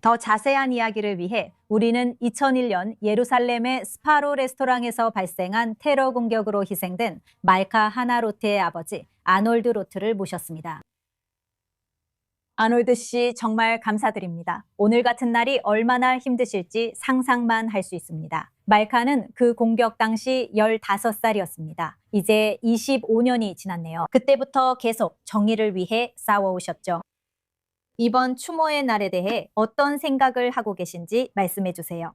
더 자세한 이야기를 위해 우리는 2001년 예루살렘의 스파로 레스토랑에서 발생한 테러 공격으로 희생된 말카 하나 로트의 아버지 아놀드 로트를 모셨습니다. 아놀드 씨, 정말 감사드립니다. 오늘 같은 날이 얼마나 힘드실지 상상만 할 수 있습니다. 말카는 그 공격 당시 15살이었습니다. 이제 25년이 지났네요. 그때부터 계속 정의를 위해 싸워오셨죠. 이번 추모의 날에 대해 어떤 생각을 하고 계신지 말씀해 주세요.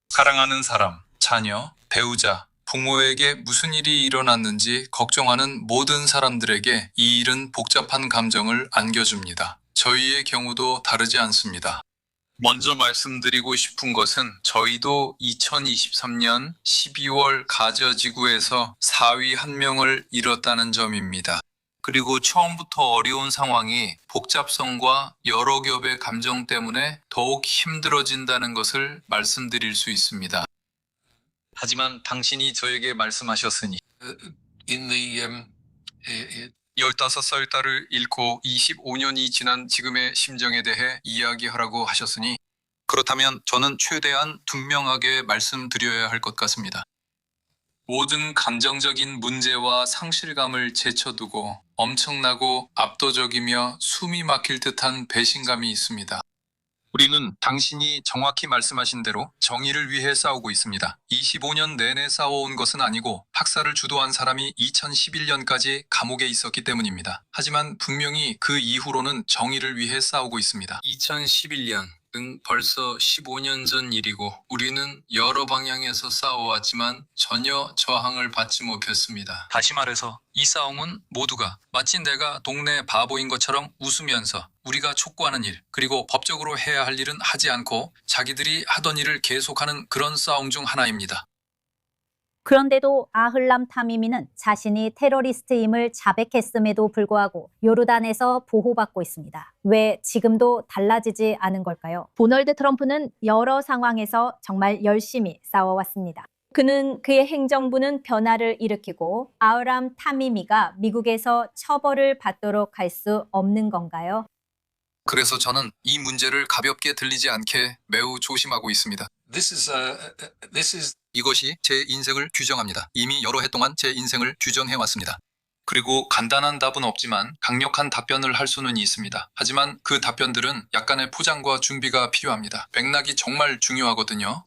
사랑하는 사람, 자녀, 배우자, 부모에게 무슨 일이 일어났는지 걱정하는 모든 사람들에게 이 일은 복잡한 감정을 안겨줍니다. 저희의 경우도 다르지 않습니다. 먼저 말씀드리고 싶은 것은 저희도 2023년 12월 가저 지구에서 사위 한 명을 잃었다는 점입니다. 그리고 처음부터 어려운 상황이 복잡성과 여러 겹의 감정 때문에 더욱 힘들어진다는 것을 말씀드릴 수 있습니다. 하지만 당신이 저에게 말씀하셨으니 15살 딸을 잃고 25년이 지난 지금의 심정에 대해 이야기하라고 하셨으니 그렇다면 저는 최대한 분명하게 말씀드려야 할 것 같습니다. 모든 감정적인 문제와 상실감을 제쳐두고 엄청나고 압도적이며 숨이 막힐 듯한 배신감이 있습니다. 우리는 당신이 정확히 말씀하신 대로 정의를 위해 싸우고 있습니다. 25년 내내 싸워온 것은 아니고 학살을 주도한 사람이 2011년까지 감옥에 있었기 때문입니다. 하지만 분명히 그 이후로는 정의를 위해 싸우고 있습니다. 2011년 은 벌써 15년 전 일이고 우리는 여러 방향에서 싸워왔지만 전혀 저항을 받지 못했습니다. 다시 말해서 이 싸움은 모두가 마치 내가 동네 바보인 것처럼 웃으면서 우리가 촉구하는 일, 그리고 법적으로 해야 할 일은 하지 않고 자기들이 하던 일을 계속하는 그런 싸움 중 하나입니다. 그런데도 아흘람 타미미는 자신이 테러리스트임을 자백했음에도 불구하고 요르단에서 보호받고 있습니다. 왜 지금도 달라지지 않은 걸까요? 도널드 트럼프는 여러 상황에서 정말 열심히 싸워왔습니다. 그는 그의 행정부는 변화를 일으키고 아흐람 타미미가 미국에서 처벌을 받도록 할 수 없는 건가요? 그래서 저는 이 문제를 가볍게 들리지 않게 매우 조심하고 있습니다. 이것이 제 인생을 규정합니다. 이미 여러 해 동안 제 인생을 규정해왔습니다. 그리고 간단한 답은 없지만 강력한 답변을 할 수는 있습니다. 하지만 그 답변들은 약간의 포장과 준비가 필요합니다. 맥락이 정말 중요하거든요.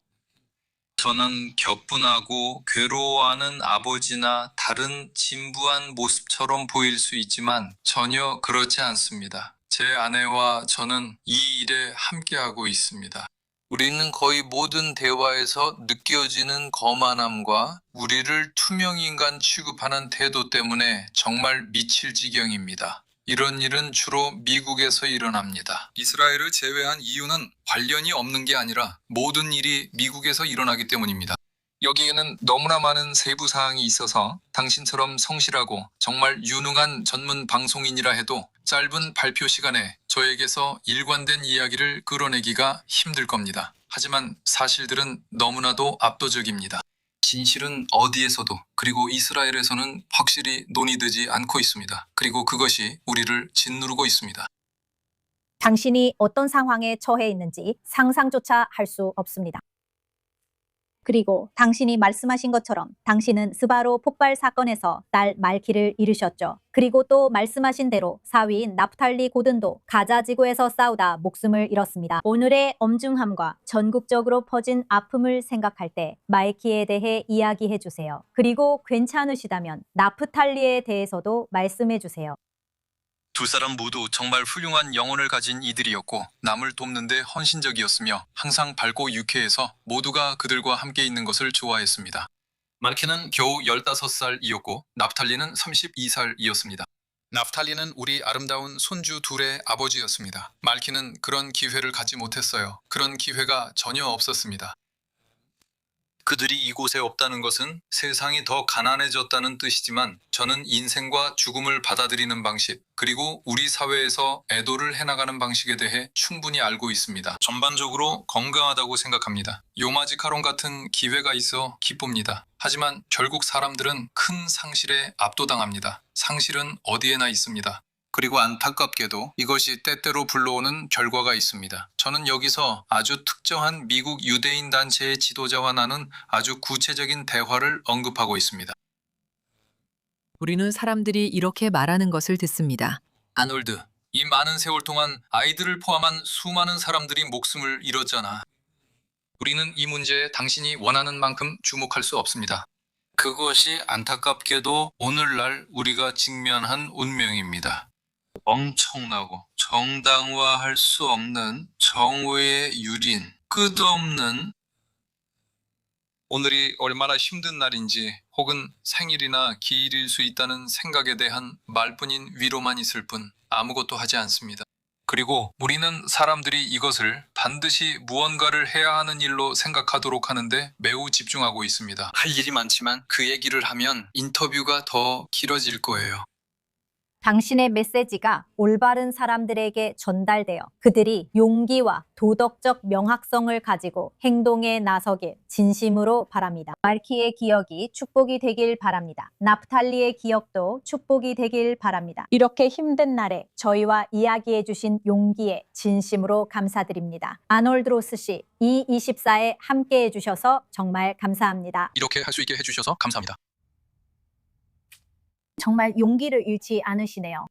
저는 격분하고 괴로워하는 아버지나 다른 진부한 모습처럼 보일 수 있지만 전혀 그렇지 않습니다. 제 아내와 저는 이 일에 함께하고 있습니다. 우리는 거의 모든 대화에서 느껴지는 거만함과 우리를 투명인간 취급하는 태도 때문에 정말 미칠 지경입니다. 이런 일은 주로 미국에서 일어납니다. 이스라엘을 제외한 이유는 관련이 없는 게 아니라 모든 일이 미국에서 일어나기 때문입니다. 여기에는 너무나 많은 세부 사항이 있어서 당신처럼 성실하고 정말 유능한 전문 방송인이라 해도 짧은 발표 시간에 저에게서 일관된 이야기를 끌어내기가 힘들 겁니다. 하지만 사실들은 너무나도 압도적입니다. 진실은 어디에서도, 그리고 이스라엘에서는 확실히 논의되지 않고 있습니다. 그리고 그것이 우리를 짓누르고 있습니다. 당신이 어떤 상황에 처해 있는지 상상조차 할 수 없습니다. 그리고 당신이 말씀하신 것처럼 당신은 스바로 폭발 사건에서 딸 말키를 잃으셨죠. 그리고 또 말씀하신 대로 사위인 나프탈리 고든도 가자 지구에서 싸우다 목숨을 잃었습니다. 오늘의 엄중함과 전국적으로 퍼진 아픔을 생각할 때 말키에 대해 이야기해 주세요. 그리고 괜찮으시다면 나프탈리에 대해서도 말씀해 주세요. 두 사람 모두 정말 훌륭한 영혼을 가진 이들이었고 남을 돕는 데 헌신적이었으며 항상 밝고 유쾌해서 모두가 그들과 함께 있는 것을 좋아했습니다. 말키는 겨우 15살이었고 나프탈리는 32살이었습니다. 나프탈리는 우리 아름다운 손주 둘의 아버지였습니다. 말키는 그런 기회를 갖지 못했어요. 그런 기회가 전혀 없었습니다. 그들이 이곳에 없다는 것은 세상이 더 가난해졌다는 뜻이지만 저는 인생과 죽음을 받아들이는 방식, 그리고 우리 사회에서 애도를 해나가는 방식에 대해 충분히 알고 있습니다. 전반적으로 건강하다고 생각합니다. 요마지카론 같은 기회가 있어 기쁩니다. 하지만 결국 사람들은 큰 상실에 압도당합니다. 상실은 어디에나 있습니다. 그리고 안타깝게도 이것이 때때로 불러오는 결과가 있습니다. 저는 여기서 아주 특정한 미국 유대인 단체의 지도자와 나눈 아주 구체적인 대화를 언급하고 있습니다. 우리는 사람들이 이렇게 말하는 것을 듣습니다. 아놀드, 이 많은 세월 동안 아이들을 포함한 수많은 사람들이 목숨을 잃었잖아. 우리는 이 문제에 당신이 원하는 만큼 주목할 수 없습니다. 그것이 안타깝게도 오늘날 우리가 직면한 운명입니다. 엄청나고 정당화할 수 없는 정오의 유린, 끝없는 오늘이 얼마나 힘든 날인지 혹은 생일이나 기일일 수 있다는 생각에 대한 말뿐인 위로만 있을 뿐 아무것도 하지 않습니다. 그리고 우리는 사람들이 이것을 반드시 무언가를 해야 하는 일로 생각하도록 하는데 매우 집중하고 있습니다. 할 일이 많지만 그 얘기를 하면 인터뷰가 더 길어질 거예요. 당신의 메시지가 올바른 사람들에게 전달되어 그들이 용기와 도덕적 명확성을 가지고 행동에 나서길 진심으로 바랍니다. 말키의 기억이 축복이 되길 바랍니다. 나프탈리의 기억도 축복이 되길 바랍니다. 이렇게 힘든 날에 저희와 이야기해 주신 용기에 진심으로 감사드립니다. 아놀드 로스 씨, E24에 함께해 주셔서 정말 감사합니다. 이렇게 할 수 있게 해주셔서 감사합니다. 정말 용기를 잃지 않으시네요.